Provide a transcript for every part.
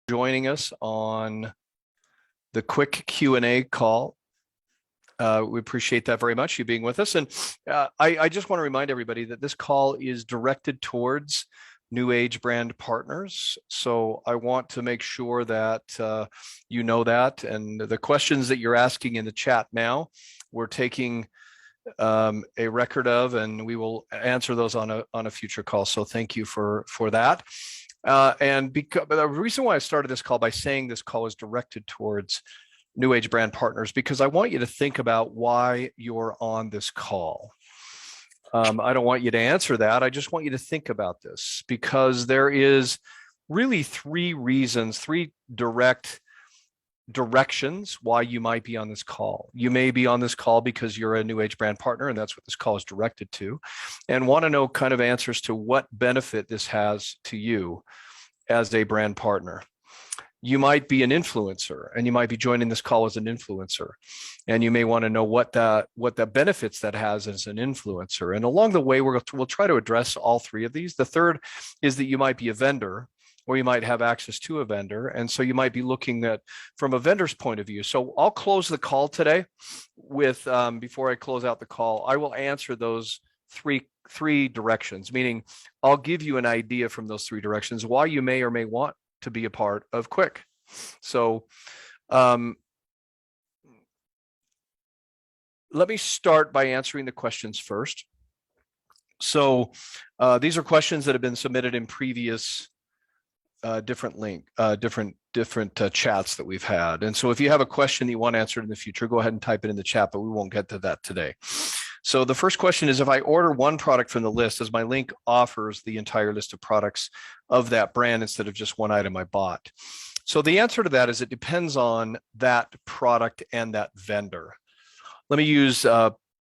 Joining us on the Kwik Q&A call. We appreciate that very much, you being with us. And I just want to remind everybody that this call is directed towards New Age brand partners. So I want to make sure that you know that. And the questions that you're asking in the chat now, we're taking a record of, and we will answer those on a future call. So thank you for that. And because the reason why I started this call by saying this call is directed towards New Age brand partners, because I want you to think about why you're on this call. I don't want you to answer that. I just want you to think about this, because there is really three reasons, three directions why you might be on this call. You may be on this call because you're a New Age brand partner, and that's what this call is directed to, and want to know kind of answers to what benefit this has to you as a brand partner. You might be an influencer, and you might be joining this call as an influencer, and you may want to know what the benefits that has as an influencer. And along the way, we'll try to address all three of these. The third is that you might be a vendor, or you might have access to a vendor, and so you might be looking at from a vendor's point of view. So I'll close the call today with before I close out the call, I will answer those three directions, meaning I'll give you an idea from those three directions why you may or may want to be a part of Kwik. So let me start by answering the questions first. So these are questions that have been submitted in previous different chats that we've had. And so if you have a question that you want answered in the future, go ahead and type it in the chat, but we won't get to that today. So the first question is, if I order one product from the list, as my link offers the entire list of products of that brand instead of just one item I bought? So the answer to that is it depends on that product and that vendor. Let me use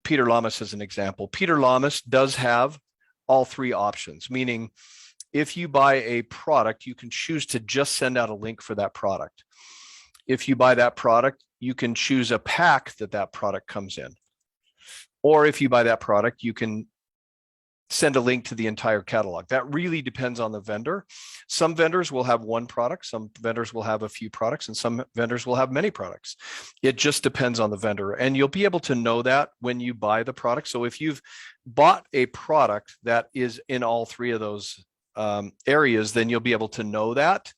Peter Lamas as an example. Peter Lamas does have all three options, meaning if you buy a product, you can choose to just send out a link for that product. If you buy that product, you can choose a pack that product comes in. Or if you buy that product, you can send a link to the entire catalog. That really depends on the vendor. Some vendors will have one product, some vendors will have a few products, and some vendors will have many products. It just depends on the vendor. And you'll be able to know that when you buy the product. So if you've bought a product that is in all three of those areas, then you'll be able to know that.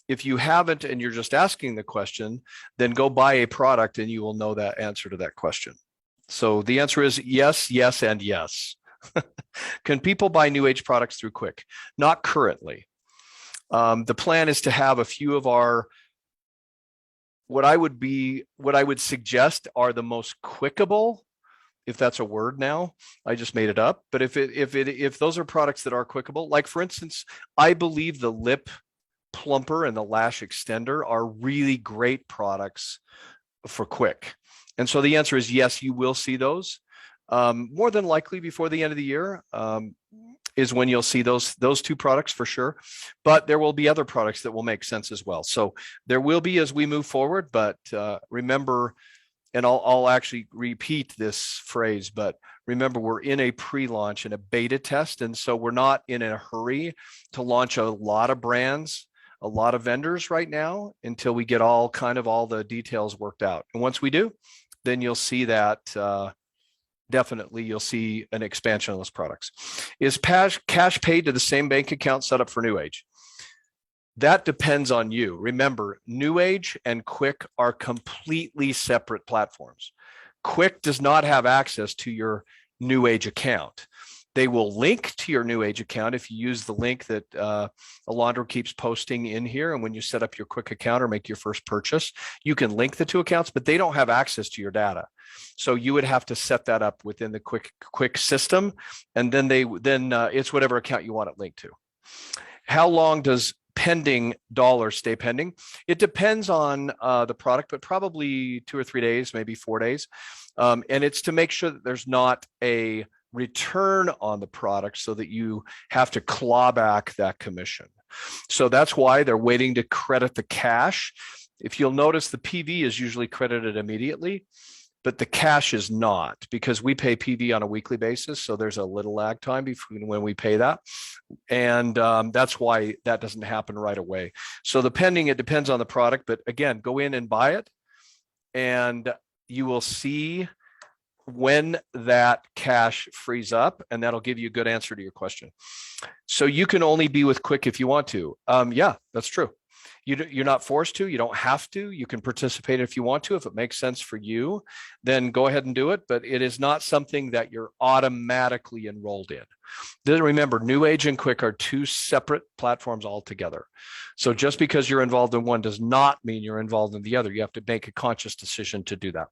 If you haven't and you're just asking the question, then go buy a product and you will know that answer to that question. So the answer is yes, yes, and yes. Can people buy New Age products through Kwik? Not currently. The plan is to have a few of our, what I would suggest are the most quickable, if that's a word now. I just made it up. But if those are products that are quickable, like for instance, I believe the lip plumper and the lash extender are really great products for Kwik. And so the answer is yes, you will see those. More than likely before the end of the year is when you'll see those two products for sure. But there will be other products that will make sense as well. So there will be as we move forward, but remember, and I'll actually repeat this phrase, but remember, we're in a pre-launch and a beta test. And so we're not in a hurry to launch a lot of brands, a lot of vendors right now until we get all the details worked out. And once we do, then you'll see that definitely you'll see an expansion of those products. Is cash paid to the same bank account set up for New Age? That depends on you. Remember, New Age and Kwik are completely separate platforms. Kwik does not have access to your New Age account. They will link to your New Age account if you use the link that Alondra keeps posting in here. And when you set up your Kwik account or make your first purchase, you can link the two accounts, but they don't have access to your data. So you would have to set that up within the Kwik system, and then it's whatever account you want it linked to. How long does pending dollars stay pending? It depends on the product, but probably 2 or 3 days, maybe 4 days. And it's to make sure that there's not a return on the product so that you have to claw back that commission. So that's why they're waiting to credit the cash. If you'll notice, the PV is usually credited immediately. but the cash is not, because we pay PV on a weekly basis. So there's a little lag time between when we pay that. And that's why that doesn't happen right away. So the pending, it depends on the product, but again, go in and buy it and you will see when that cash frees up, and that'll give you a good answer to your question. So you can only be with Kwik if you want to. Yeah, that's true. You're not forced to, you don't have to, you can participate if you want to. If it makes sense for you, then go ahead and do it, but it is not something that you're automatically enrolled in. Then remember, New Age and Kwik are two separate platforms altogether. So just because you're involved in one does not mean you're involved in the other. You have to make a conscious decision to do that.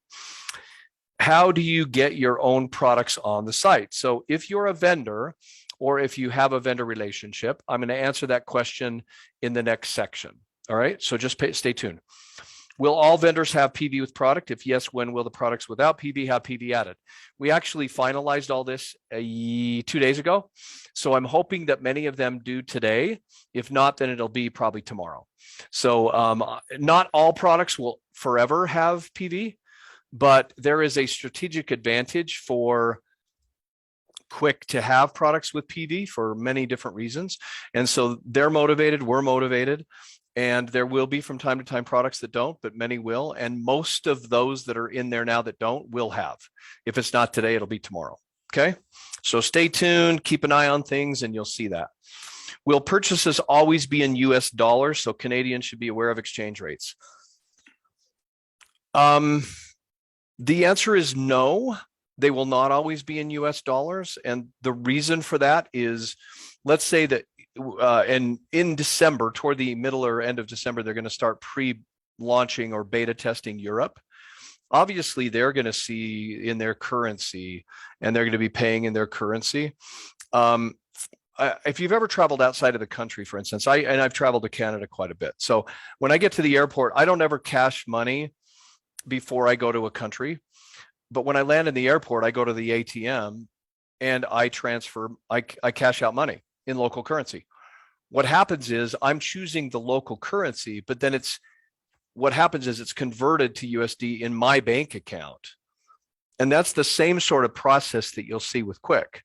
How do you get your own products on the site? So if you're a vendor, or if you have a vendor relationship, I'm going to answer that question in the next section. All right, so just stay tuned. Will all vendors have PV with product? If yes, when will the products without PV have PV added? We actually finalized all this 2 days ago. So I'm hoping that many of them do today. If not, then it'll be probably tomorrow. So not all products will forever have PV, but there is a strategic advantage for Kwik to have products with PV for many different reasons. And so they're motivated, we're motivated. And there will be from time to time products that don't, but many will. And most of those that are in there now that don't will have. If it's not today, it'll be tomorrow. Okay. So stay tuned, keep an eye on things, and you'll see that. Will purchases always be in US dollars? So Canadians should be aware of exchange rates. The answer is no, they will not always be in US dollars. And the reason for that is, let's say that and in December, toward the middle or end of December, they're going to start pre-launching or beta testing Europe. Obviously, they're going to see in their currency, and they're going to be paying in their currency. If you've ever traveled outside of the country, for instance, I've traveled to Canada quite a bit. So when I get to the airport, I don't ever cash money before I go to a country. But when I land in the airport, I go to the ATM and I transfer, I cash out money in local currency. What happens is I'm choosing the local currency, but then what happens is it's converted to USD in my bank account. And that's the same sort of process that you'll see with Kwik,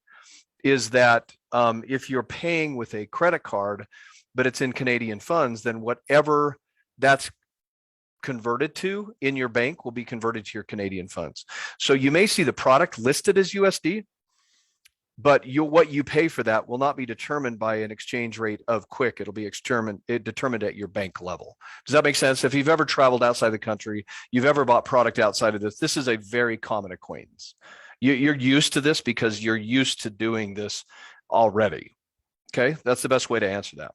is that if you're paying with a credit card, but it's in Canadian funds, then whatever that's converted to in your bank will be converted to your Canadian funds. So you may see the product listed as USD, but what you pay for that will not be determined by an exchange rate of Kwik. It'll be determined at your bank level. Does that make sense? If you've ever traveled outside the country, you've ever bought product outside of this is a very common acquaintance. You're used to this because you're used to doing this already. Okay, that's the best way to answer that.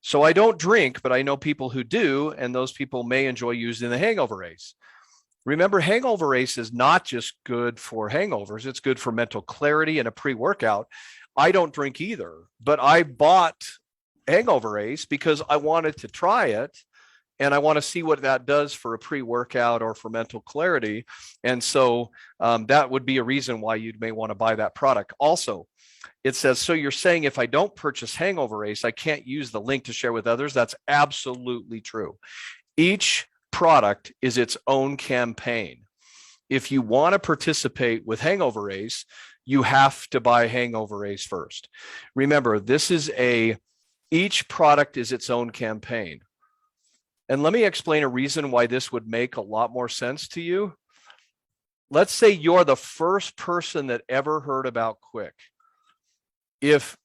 So I don't drink, but I know people who do, and those people may enjoy using the hangover ace. Remember, hangover ace is not just good for hangovers, it's good for mental clarity and a pre-workout. I don't drink either, but I bought hangover ace because I wanted to try it and I want to see what that does for a pre-workout or for mental clarity. And so that would be a reason why you may want to buy that product. Also, it says, so you're saying if I don't purchase hangover ace, I can't use the link to share with others? That's absolutely true. Each product is its own campaign. If you want to participate with hangover ace, you have to buy hangover ace first. Remember, each product is its own campaign. And let me explain a reason why this would make a lot more sense to you. Let's say you're the first person that ever heard about Kwik. If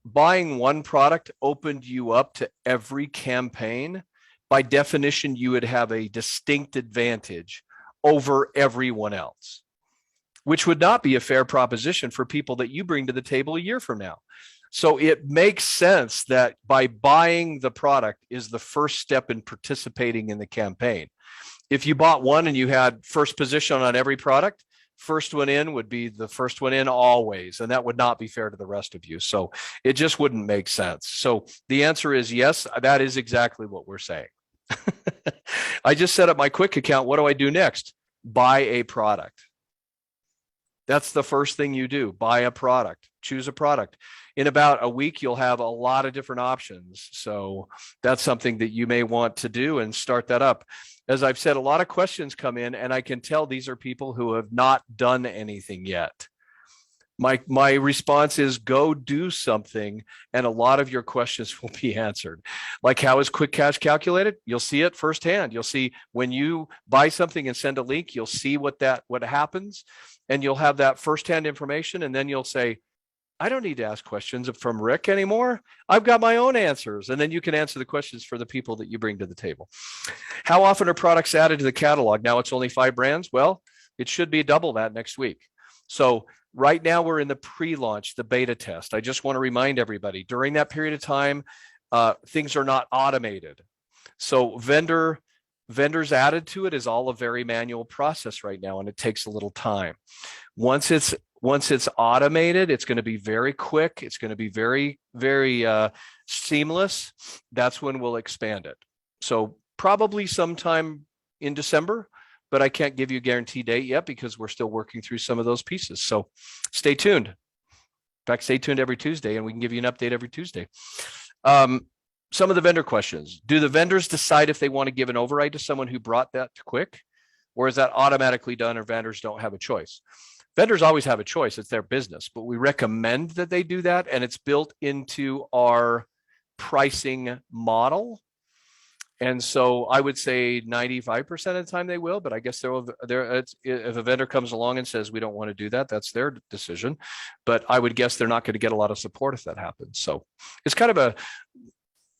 buying one product opened you up to every campaign, by definition, you would have a distinct advantage over everyone else, which would not be a fair proposition for people that you bring to the table a year from now. So it makes sense that by buying the product is the first step in participating in the campaign. If you bought one and you had first position on every product, first one in would be the first one in always, and that would not be fair to the rest of you. So it just wouldn't make sense. So the answer is yes, that is exactly what we're saying. I just set up my Kwik account. What do I do next? Buy a product. That's the first thing you do, buy a product. choose a product. In about a week, you'll have a lot of different options. So that's something that you may want to do and start that up. As I've said, a lot of questions come in, and I can tell these are people who have not done anything yet. My response is go do something, and a lot of your questions will be answered. Like, how is Kwik Cash calculated? You'll see it firsthand. You'll see when you buy something and send a link, you'll see what happens, and you'll have that firsthand information. And then you'll say, I don't need to ask questions from Rick anymore. I've got my own answers. And then you can answer the questions for the people that you bring to the table. How often are products added to the catalog? Now it's only 5 brands. Well, it should be double that next week. So right now we're in the pre-launch, the beta test. I just want to remind everybody during that period of time, things are not automated. So vendors added to it is all a very manual process right now, and it takes a little time. Once it's automated, it's going to be very quick. It's going to be very, very seamless. That's when we'll expand it. So probably sometime in December, but I can't give you a guaranteed date yet because we're still working through some of those pieces. So stay tuned. In fact, stay tuned every Tuesday, and we can give you an update every Tuesday. Some of the vendor questions. Do the vendors decide if they want to give an override to someone who brought that to Kwik, or is that automatically done, or vendors don't have a choice? Vendors always have a choice. It's their business, but we recommend that they do that, and it's built into our pricing model. And so I would say 95% of the time they will, but I guess if a vendor comes along and says we don't want to do that, that's their decision. But I would guess they're not going to get a lot of support if that happens. So it's kind of a,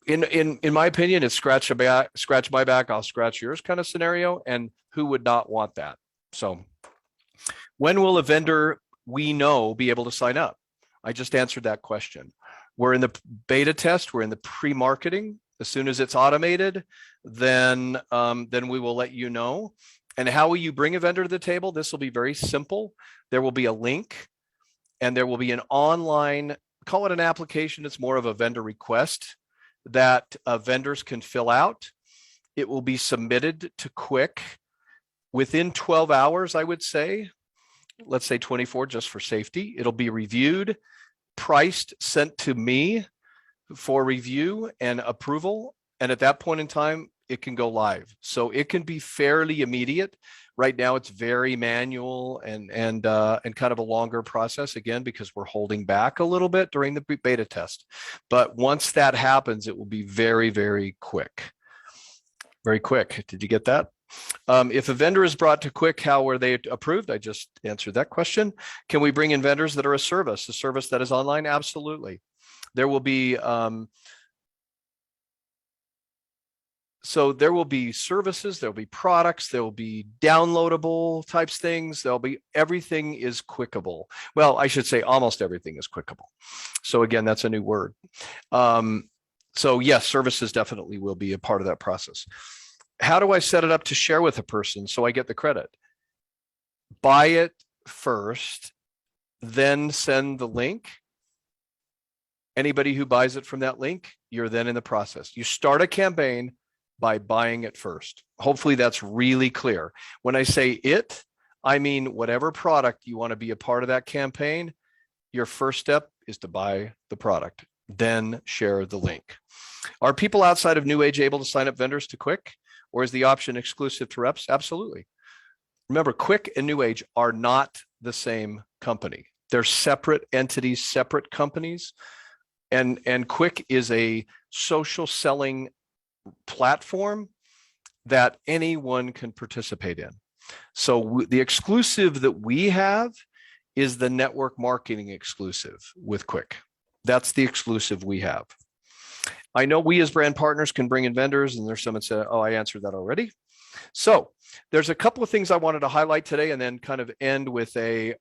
in my opinion, it's scratch my back, I'll scratch yours kind of scenario. And who would not want that? So when will a vendor we know be able to sign up? I just answered that question. We're in the beta test. We're in the pre-marketing. As soon as it's automated, then we will let you know. And how will you bring a vendor to the table? This will be very simple. There will be a link, and there will be an online, call it an application. It's more of a vendor request that vendors can fill out. It will be submitted to Kwik within 12 hours, I would say. Let's say 24 just for safety. It'll be reviewed, priced, sent to me for review and approval. And at that point in time, it can go live. So it can be fairly immediate. Right now, it's very manual and kind of a longer process, again, because we're holding back a little bit during the beta test. But once that happens, it will be very, very quick. Very quick. Did you get that? If a vendor is brought to Kwik, how were they approved? I just answered that question. Can we bring in vendors that are a service that is online? Absolutely. There will be so there will be services, there will be products, there will be downloadable types things. There'll be, everything is Kwikable. Well, I should say almost everything is Kwikable. So again, that's a new word. So yes, services definitely will be a part of that process. How do I set it up to share with a person so I get the credit? Buy it first, then send the link. Anybody who buys it from that link, you're then in the process. You start a campaign by buying it first. Hopefully that's really clear. When I say it, I mean whatever product you want to be a part of that campaign, your first step is to buy the product, then share the link. Are people outside of New Age able to sign up vendors to Kwik, or is the option exclusive to reps? Absolutely. Remember, Kwik and New Age are not the same company. They're separate entities, separate companies. And Kwik is a social selling platform that anyone can participate in. So the exclusive that we have is the network marketing exclusive with Kwik. That's the exclusive we have. I know we as brand partners can bring in vendors, and there's someone said, oh, I answered that already. So there's a couple of things I wanted to highlight today, and then kind of end with a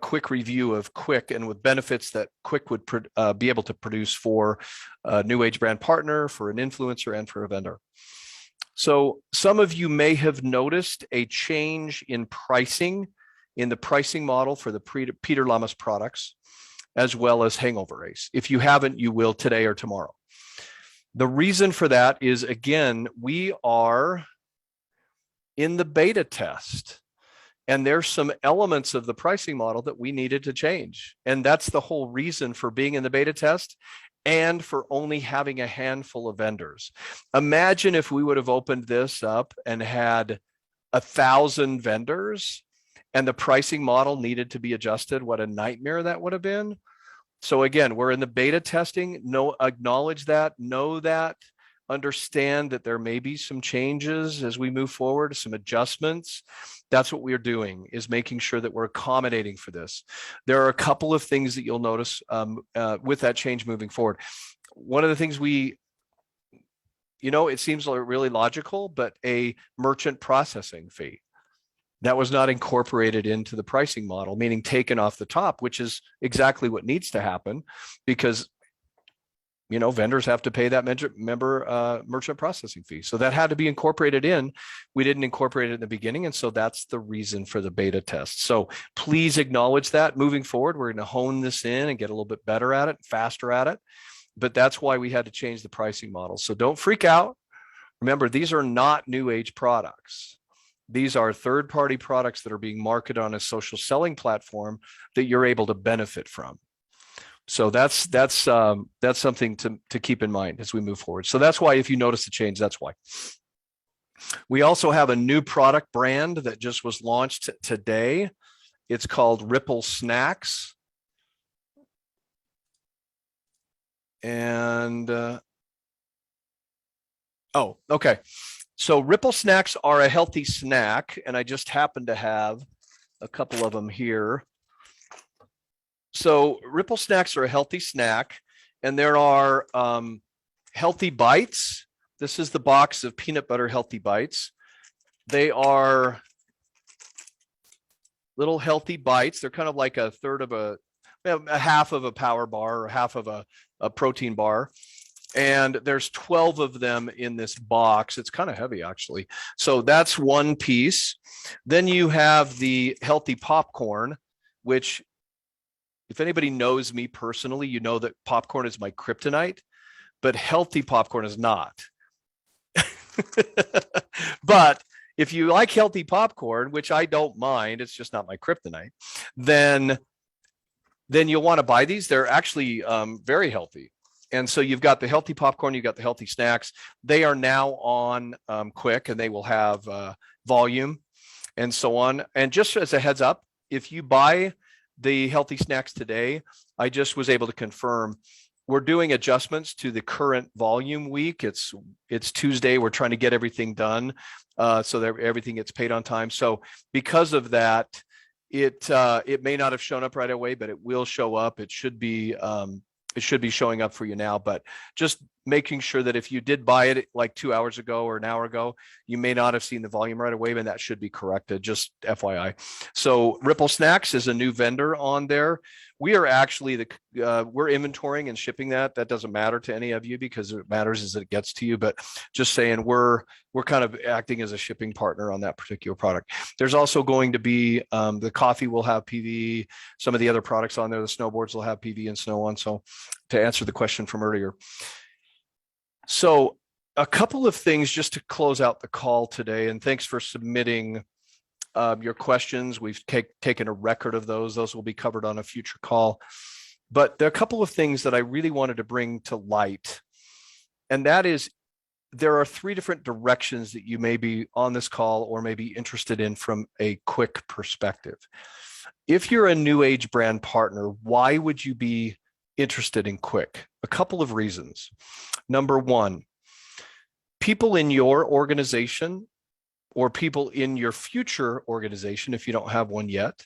quick review of Kwik and with benefits that Kwik would be able to produce for a New Age brand partner, for an influencer, and for a vendor. So some of you may have noticed a change in pricing, in the pricing model for the Peter Lamas products, as well as Hangover Race. If you haven't, you will today or tomorrow. The reason for that is, again, we are in the beta test. And there's some elements of the pricing model that we needed to change. And that's the whole reason for being in the beta test and for only having a handful of vendors. Imagine if we would have opened this up and had 1,000 vendors and the pricing model needed to be adjusted. What a nightmare that would have been. So again, we're in the beta testing. Acknowledge that, know that, understand that there may be some changes as we move forward, some adjustments. That's what we're doing, is making sure that we're accommodating for this. There are a couple of things that you'll notice with that change moving forward. One of the things it seems really logical, but a merchant processing fee. That was not incorporated into the pricing model, meaning taken off the top, which is exactly what needs to happen, because vendors have to pay that merchant processing fee. So that had to be incorporated in. We didn't incorporate it in the beginning. And so that's the reason for the beta test. So please acknowledge that. Moving forward, we're going to hone this in and get a little bit better at it, faster at it. But that's why we had to change the pricing model. So don't freak out. Remember, these are not new age products. These are third-party products that are being marketed on a social selling platform that you're able to benefit from. So that's something to keep in mind as we move forward. So that's why, if you notice the change, that's why. We also have a new product brand that just was launched today. It's called Ripple Snacks. And okay. So Ripple Snacks are a healthy snack, and I just happen to have a couple of them here. So Ripple Snacks are a healthy snack, and there are healthy bites. This is the box of peanut butter healthy bites. They are little healthy bites. They're kind of like a half of a power bar or half of a protein bar. And there's 12 of them in this box. It's kind of heavy, actually. So that's one piece. Then you have the healthy popcorn, which, if anybody knows me personally, you know that popcorn is my kryptonite, but healthy popcorn is not. But if you like healthy popcorn, which I don't mind, it's just not my kryptonite, then you'll want to buy these. They're actually very healthy. And so you've got the healthy popcorn, you've got the healthy snacks. They are now on Kwik, and they will have volume and so on. And just as a heads up, if you buy the healthy snacks today, I just was able to confirm we're doing adjustments to the current volume week. It's Tuesday. We're trying to get everything done so that everything gets paid on time. So because of that, it may not have shown up right away, but it will show up. It should be showing up for you now, but just making sure that if you did buy it like 2 hours ago or an hour ago, you may not have seen the volume right away, and that should be corrected, just FYI. So Ripple Snacks is a new vendor on there. We are actually we're inventorying and shipping that. That doesn't matter to any of you, because it matters as it gets to you, but just saying we're kind of acting as a shipping partner on that particular product. There's also going to be the coffee will have PV, some of the other products on there, the snowboards will have PV and so on. So to answer the question from earlier. So a couple of things just to close out the call today, and thanks for submitting your questions. We've taken a record of those. Those will be covered on a future call. But there are a couple of things that I really wanted to bring to light. And that is, there are 3 different directions that you may be on this call or may be interested in from a Kwik perspective. If you're a new age brand partner, why would you be interested in Kwik? A couple of reasons. Number one, people in your organization or people in your future organization, if you don't have one yet,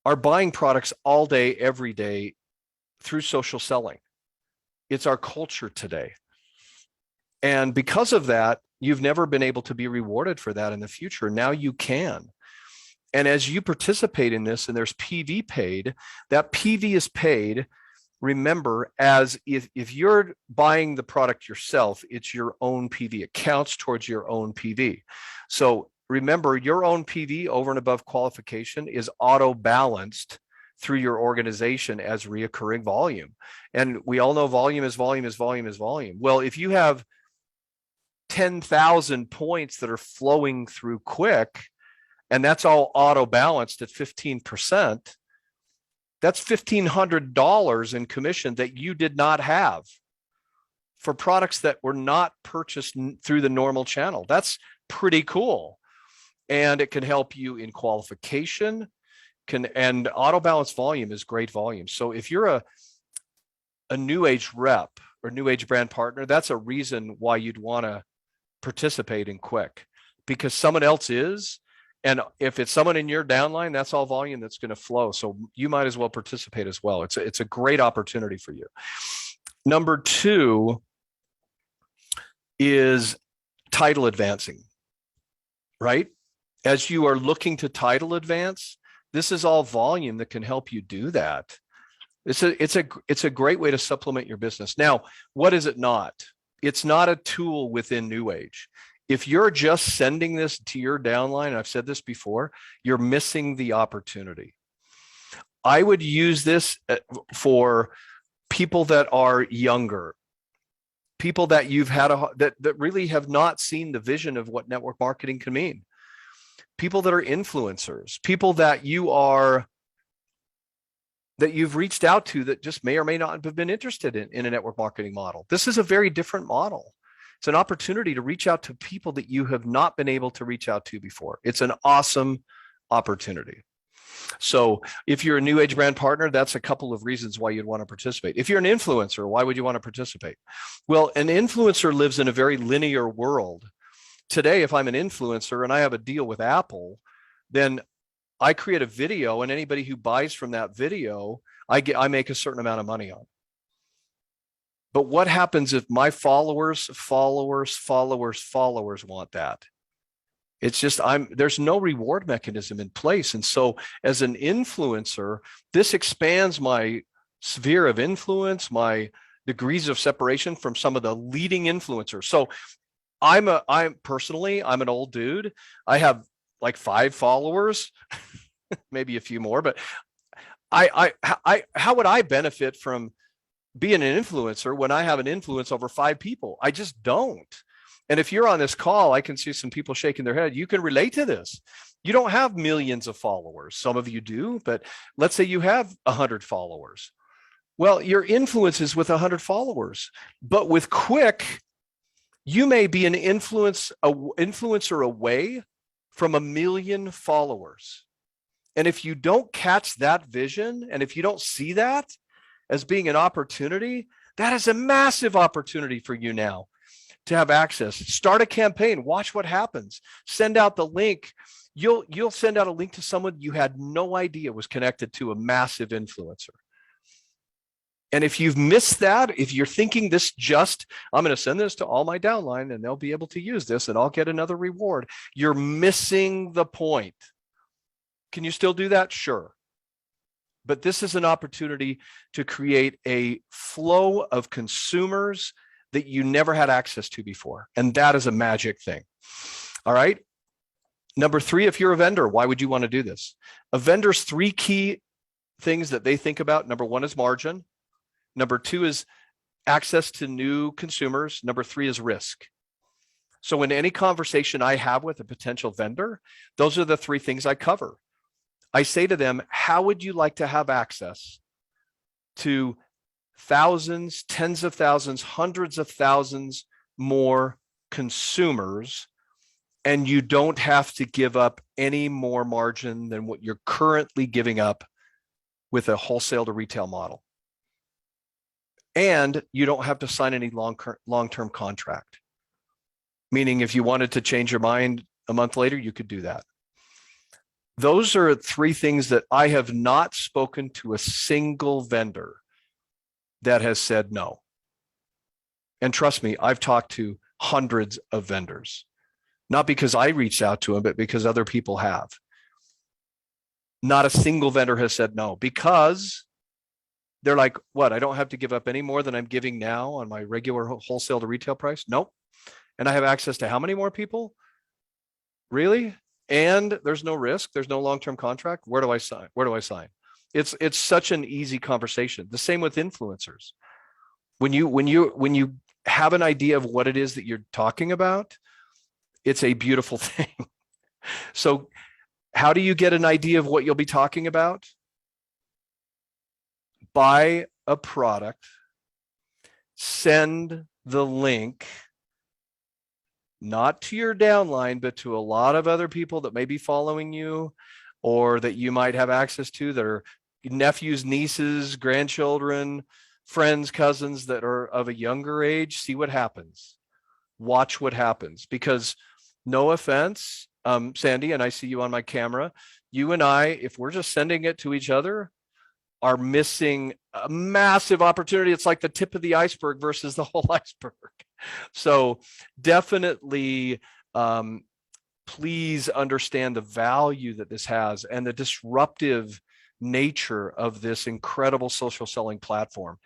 are buying products all day, every day through social selling. It's our culture today. And because of that, you've never been able to be rewarded for that in the future. Now you can. And as you participate in this and there's PV paid, that PV is paid, remember, as if you're buying the product yourself, it's your own PV. It counts towards your own PV. So remember, your own PV over and above qualification is auto balanced through your organization as reoccurring volume. And we all know volume is volume is volume is volume. Well, if you have 10,000 points that are flowing through Kwik, and that's all auto balanced at 15%, that's $1,500 in commission that you did not have for products that were not purchased through the normal channel. That's pretty cool. And it can help you in qualification, and auto balance volume is great volume. So if you're a new age rep or new age brand partner, that's a reason why you'd want to participate in Kwik, because someone else is. And if it's someone in your downline, that's all volume that's going to flow. So you might as well participate as well. It's a great opportunity for you. Number two is title advancing, right? As you are looking to title advance, this is all volume that can help you do that. It's a great way to supplement your business. Now, what is it not? It's not a tool within New Age. If you're just sending this to your downline, I've said this before, you're missing the opportunity. I would use this for people that are younger, people that you've had that really have not seen the vision of what network marketing can mean. People that are influencers, people that you've reached out to that just may or may not have been interested in a network marketing model. This is a very different model. It's an opportunity to reach out to people that you have not been able to reach out to before. It's an awesome opportunity. So if you're a new age brand partner, that's a couple of reasons why you'd want to participate. If you're an influencer, why would you want to participate? Well, an influencer lives in a very linear world. Today, if I'm an influencer and I have a deal with Apple, then I create a video, and anybody who buys from that video, I make a certain amount of money on. But what happens if my followers want that? It's just there's no reward mechanism in place. And so as an influencer, this expands my sphere of influence, my degrees of separation from some of the leading influencers. So I'm an old dude. I have like 5 followers, maybe a few more, but how would I benefit from being an influencer when I have an influence over 5 people? I just don't. And if you're on this call, I can see some people shaking their head. You can relate to this. You don't have millions of followers. Some of you do, but let's say you have 100 followers. Well, your influence is with 100 followers, but with Kwik, you may be an influencer away from 1 million followers. And if you don't catch that vision, and if you don't see that as being an opportunity, that is a massive opportunity for you now to have access. Start a campaign, watch what happens, send out the link. You'll send out a link to someone you had no idea was connected to a massive influencer. And if you've missed that, if you're thinking I'm going to send this to all my downline and they'll be able to use this and I'll get another reward, you're missing the point. Can you still do that? Sure. But this is an opportunity to create a flow of consumers that you never had access to before. And that is a magic thing. All right. Number 3, if you're a vendor, why would you want to do this? A vendor's 3 key things that they think about. Number 1 is margin. Number 2 is access to new consumers. Number 3 is risk. So in any conversation I have with a potential vendor, those are the 3 things I cover. I say to them, how would you like to have access to thousands, tens of thousands, hundreds of thousands more consumers, and you don't have to give up any more margin than what you're currently giving up with a wholesale to retail model? And you don't have to sign any long-term contract. Meaning if you wanted to change your mind a month later, you could do that. Those are 3 things that I have not spoken to a single vendor that has said no. And trust me, I've talked to hundreds of vendors, not because I reached out to them, but because other people have. Not a single vendor has said no, because they're like, what? I don't have to give up any more than I'm giving now on my regular wholesale to retail price? Nope. And I have access to how many more people? Really? And there's no risk. There's no long-term contract. Where do I sign? Where do I sign? It's such an easy conversation. The same with influencers. When you have an idea of what it is that you're talking about, it's a beautiful thing. So How do you get an idea of what you'll be talking about? Buy a product, send the link, not to your downline, but to a lot of other people that may be following you or that you might have access to, that are nephews, nieces, grandchildren, friends, cousins that are of a younger age. See what happens. Watch what happens, because no offense, Sandy, and I see you on my camera, you and I, if we're just sending it to each other, are missing a massive opportunity. It's like the tip of the iceberg versus the whole iceberg. So definitely, please understand the value that this has and the disruptive nature of this incredible social selling platform.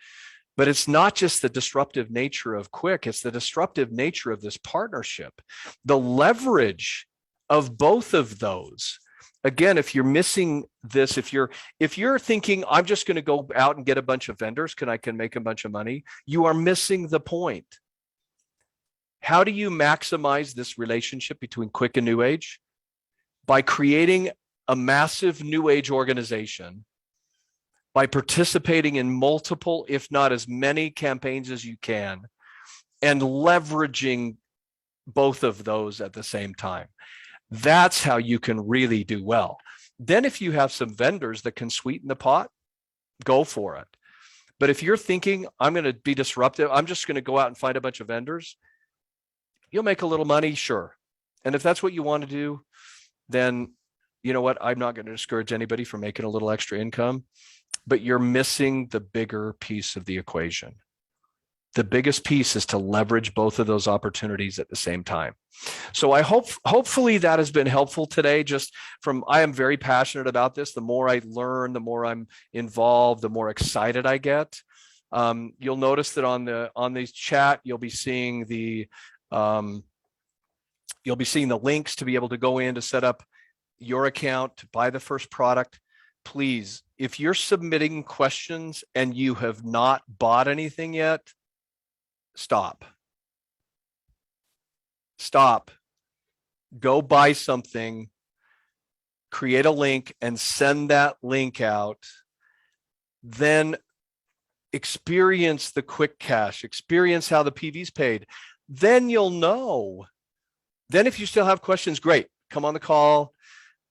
But it's not just the disruptive nature of Kwik, it's the disruptive nature of this partnership, the leverage of both of those. Again, if you're missing this, if you're thinking, I'm just going to go out and get a bunch of vendors, I can make a bunch of money, you are missing the point. How do you maximize this relationship between Kwik and New Age? By creating a massive New Age organization, by participating in multiple, if not as many campaigns as you can, and leveraging both of those at the same time. That's how you can really do well. Then if you have some vendors that can sweeten the pot, go for it. But if you're thinking, I'm going to be disruptive, I'm just going to go out and find a bunch of vendors, you'll make a little money, sure. And if that's what you want to do, then you know what? I'm not going to discourage anybody from making a little extra income, but you're missing the bigger piece of the equation. The biggest piece is to leverage both of those opportunities at the same time. So I hopefully that has been helpful today. I am very passionate about this. The more I learn, the more I'm involved, the more excited I get. You'll notice that on the chat, you'll be seeing the links to be able to go in to set up your account to buy the first product. Please, if you're submitting questions and you have not bought anything yet, stop. Go buy something, create a link and send that link out. Then experience the Kwik cash, experience how the PV's paid. Then you'll know. Then if you still have questions, great, come on the call.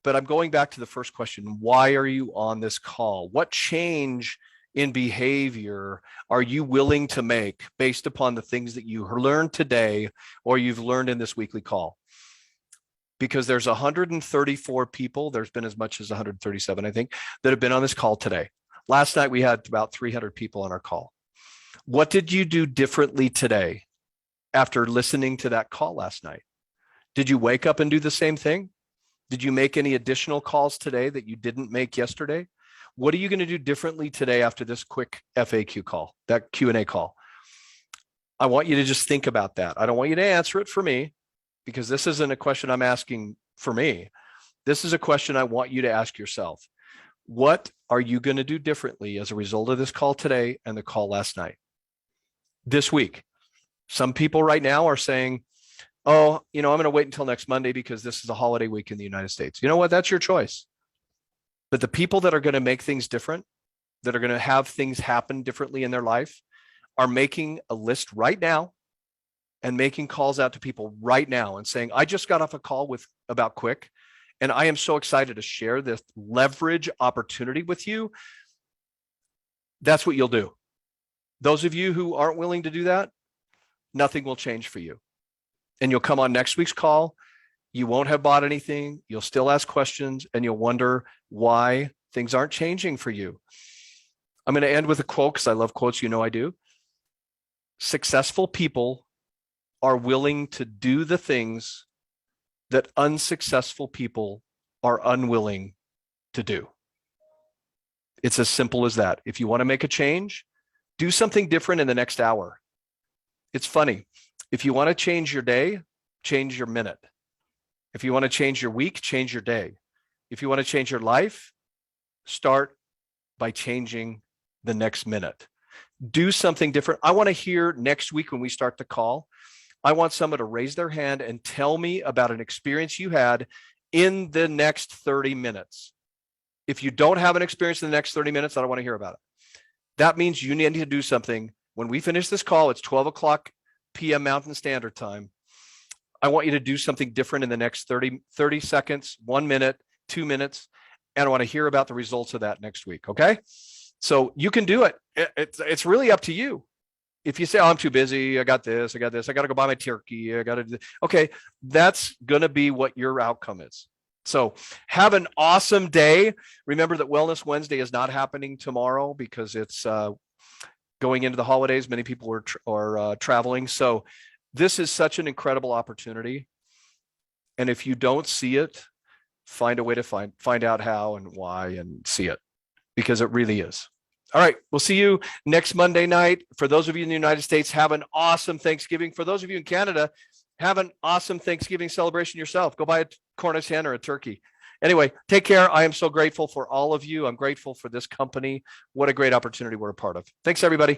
But I'm going back to the first question. Why are you on this call? What change in behavior are you willing to make based upon the things that you learned today or you've learned in this weekly call? Because there's 134 people, there's been as much as 137, I think, that have been on this call today. Last night, we had about 300 people on our call. What did you do differently today after listening to that call last night? Did you wake up and do the same thing? Did you make any additional calls today that you didn't make yesterday? What are you going to do differently today after this quick FAQ call, that Q&A call? I want you to just think about that. I don't want you to answer it for me, because this isn't a question I'm asking for me. This is a question I want you to ask yourself. What are you going to do differently as a result of this call today and the call last night? This week, some people right now are saying, oh, I'm going to wait until next Monday because this is a holiday week in the United States. You know what? That's your choice. But the people that are going to make things different, that are going to have things happen differently in their life, are making a list right now and making calls out to people right now and saying, I just got off a call about Kwik, and I am so excited to share this leverage opportunity with you. That's what you'll do. Those of you who aren't willing to do that, nothing will change for you. And you'll come on next week's call. You won't have bought anything. You'll still ask questions and you'll wonder why things aren't changing for you. I'm going to end with a quote because I love quotes. I do. Successful people are willing to do the things that unsuccessful people are unwilling to do. It's as simple as that. If you want to make a change, do something different in the next hour. It's funny. If you want to change your day, change your minute. If you want to change your week, change your day. If you want to change your life, start by changing the next minute. Do something different. I want to hear next week when we start the call, I want someone to raise their hand and tell me about an experience you had in the next 30 minutes. If you don't have an experience in the next 30 minutes, I don't want to hear about it. That means you need to do something. When we finish this call, it's 12 o'clock p.m. Mountain Standard Time. I want you to do something different in the next 30 seconds, 1 minute, 2 minutes. And I want to hear about the results of that next week. Okay. So you can do it. It's really up to you. If you say, oh, I'm too busy, I got this, I got to go buy my turkey, I got to do, okay, that's going to be what your outcome is. So have an awesome day. Remember that Wellness Wednesday is not happening tomorrow because it's going into the holidays. Many people are traveling. So this is such an incredible opportunity. And if you don't see it, find a way to find out how and why and see it, because it really is. All right, we'll see you next Monday night. For those of you in the United States, have an awesome Thanksgiving. For those of you in Canada, have an awesome Thanksgiving celebration yourself. Go buy a Cornish hen or a turkey. Anyway, take care. I am so grateful for all of you. I'm grateful for this company. What a great opportunity we're a part of. Thanks, everybody.